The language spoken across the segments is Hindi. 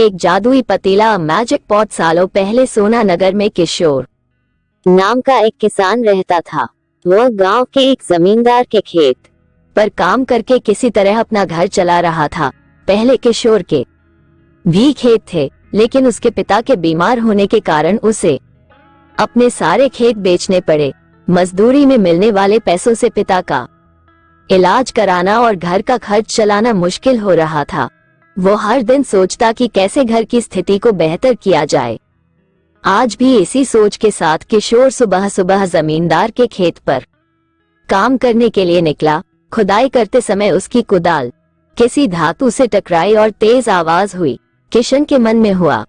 एक जादुई पतीला मैजिक पॉट। सालों पहले सोना नगर में किशोर नाम का एक किसान रहता था। वह गांव के एक जमींदार के खेत पर काम करके किसी तरह अपना घर चला रहा था। पहले किशोर के भी खेत थे, लेकिन उसके पिता के बीमार होने के कारण उसे अपने सारे खेत बेचने पड़े। मजदूरी में मिलने वाले पैसों से पिता का इलाज कराना और घर का खर्च चलाना मुश्किल हो रहा था। वो हर दिन सोचता कि कैसे घर की स्थिति को बेहतर किया जाए। आज भी इसी सोच के साथ किशोर सुबह सुबह जमींदार के खेत पर काम करने के लिए निकला। खुदाई करते समय उसकी कुदाल किसी धातु से टकराई और तेज आवाज हुई। किशन के मन में हुआ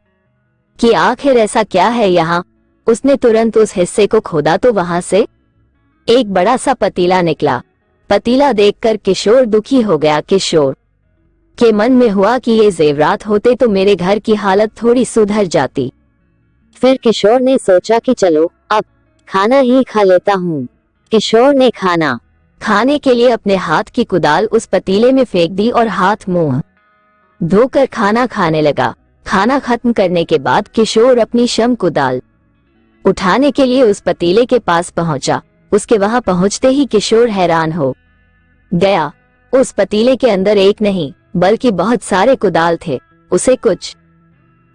कि आखिर ऐसा क्या है यहाँ। उसने तुरंत उस हिस्से को खोदा तो वहां से एक बड़ा सा पतीला निकला। पतीला देखकर किशोर दुखी हो गया। किशोर के मन में हुआ कि ये जेवरात होते तो मेरे घर की हालत थोड़ी सुधर जाती। फिर किशोर ने सोचा कि चलो अब खाना ही खा लेता हूँ। किशोर ने खाना खाने के लिए अपने हाथ की कुदाल उस पतीले में फेंक दी और हाथ मुंह धोकर खाना खाने लगा। खाना खत्म करने के बाद किशोर अपनी शम कुदाल उठाने के लिए उस पतीले के पास पहुंचा। उसके वहां पहुंचते ही किशोर हैरान हो गया। उस पतीले के अंदर एक नहीं बल्कि बहुत सारे कुदाल थे। उसे कुछ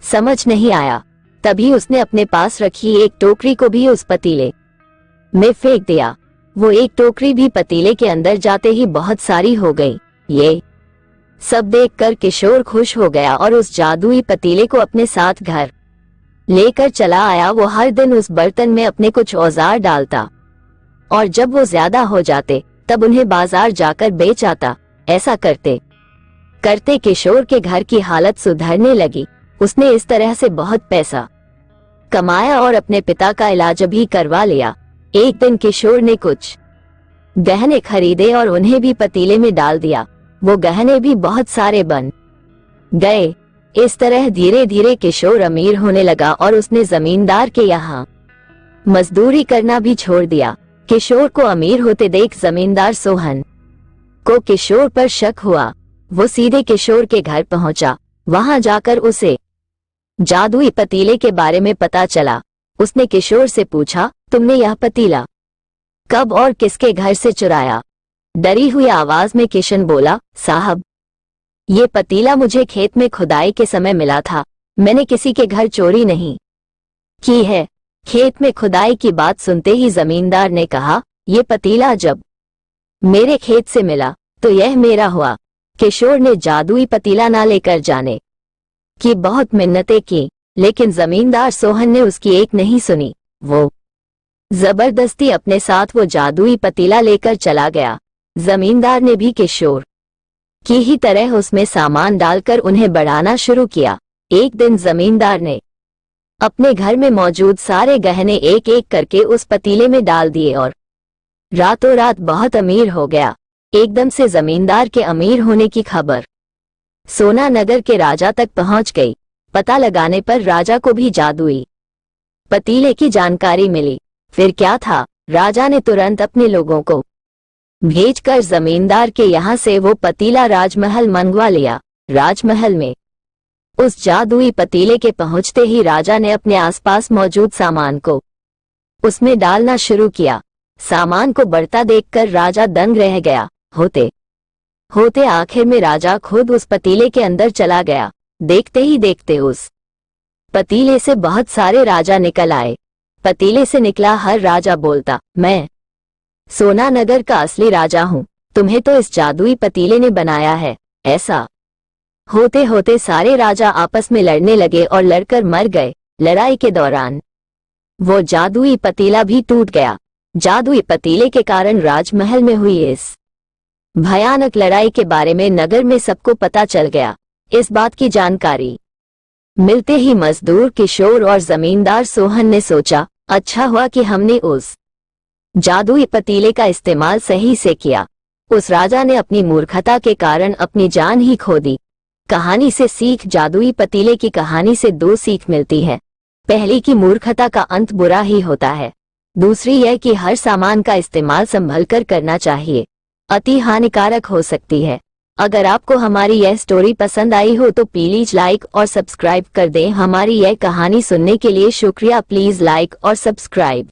समझ नहीं आया। तभी उसने अपने पास रखी एक टोकरी को भी उस पतीले में फेंक दिया। वो एक टोकरी भी पतीले के अंदर जाते ही बहुत सारी हो गई। ये सब देखकर किशोर खुश हो गया और उस जादुई पतीले को अपने साथ घर लेकर चला आया। वो हर दिन उस बर्तन में अपने कुछ औजार डालता और जब वो ज्यादा हो जाते तब उन्हें बाजार जाकर बेच आता। ऐसा करते करते किशोर के घर की हालत सुधरने लगी। उसने इस तरह से बहुत पैसा कमाया और अपने पिता का इलाज भी करवा लिया। एक दिन किशोर ने कुछ गहने खरीदे और उन्हें भी पतीले में डाल दिया। वो गहने भी बहुत सारे बन गए। इस तरह धीरे धीरे किशोर अमीर होने लगा और उसने जमींदार के यहाँ मजदूरी करना भी छोड़ दिया। किशोर को अमीर होते देख जमींदार सोहन को किशोर पर शक हुआ। वो सीधे किशोर के घर पहुंचा। वहां जाकर उसे जादुई पतीले के बारे में पता चला। उसने किशोर से पूछा, तुमने यह पतीला कब और किसके घर से चुराया? डरी हुई आवाज में किशन बोला, साहब, ये पतीला मुझे खेत में खुदाई के समय मिला था। मैंने किसी के घर चोरी नहीं की है। खेत में खुदाई की बात सुनते ही जमींदार ने कहा, ये पतीला जब मेरे खेत से मिला तो यह मेरा हुआ। किशोर ने जादुई पतीला ना लेकर जाने की बहुत मिन्नतें की, लेकिन जमींदार सोहन ने उसकी एक नहीं सुनी। वो जबरदस्ती अपने साथ वो जादुई पतीला लेकर चला गया। जमींदार ने भी किशोर की ही तरह उसमें सामान डालकर उन्हें बढ़ाना शुरू किया। एक दिन जमींदार ने अपने घर में मौजूद सारे गहने एक एक करके उस पतीले में डाल दिए और रातों रात बहुत अमीर हो गया। एकदम से जमींदार के अमीर होने की खबर सोना नगर के राजा तक पहुंच गई। पता लगाने पर राजा को भी जादुई पतीले की जानकारी मिली। फिर क्या था, राजा ने तुरंत अपने लोगों को भेजकर जमींदार के यहाँ से वो पतीला राजमहल मंगवा लिया। राजमहल में उस जादुई पतीले के पहुंचते ही राजा ने अपने आसपास मौजूद सामान को उसमें डालना शुरू किया। सामान को बढ़ता देखकर राजा दंग रह गया। होते होते आखिर में राजा खुद उस पतीले के अंदर चला गया। देखते ही देखते उस पतीले से बहुत सारे राजा निकल आए। पतीले से निकला हर राजा बोलता, मैं सोना नगर का असली राजा हूँ। तुम्हें तो इस जादुई पतीले ने बनाया है। ऐसा होते होते सारे राजा आपस में लड़ने लगे और लड़कर मर गए। लड़ाई के दौरान वो जादुई पतीला भी टूट गया। जादुई पतीले के कारण राजमहल में हुई इस भयानक लड़ाई के बारे में नगर में सबको पता चल गया। इस बात की जानकारी मिलते ही मजदूर किशोर और जमींदार सोहन ने सोचा, अच्छा हुआ कि हमने उस जादुई पतीले का इस्तेमाल सही से किया। उस राजा ने अपनी मूर्खता के कारण अपनी जान ही खो दी। कहानी से सीख, जादुई पतीले की कहानी से दो सीख मिलती है। पहली कि मूर्खता का अंत बुरा ही होता है। दूसरी यह कि हर सामान का इस्तेमाल संभल कर करना चाहिए, अति हानिकारक हो सकती है। अगर आपको हमारी यह स्टोरी पसंद आई हो तो प्लीज लाइक और सब्सक्राइब कर दें। हमारी यह कहानी सुनने के लिए शुक्रिया। प्लीज लाइक और सब्सक्राइब।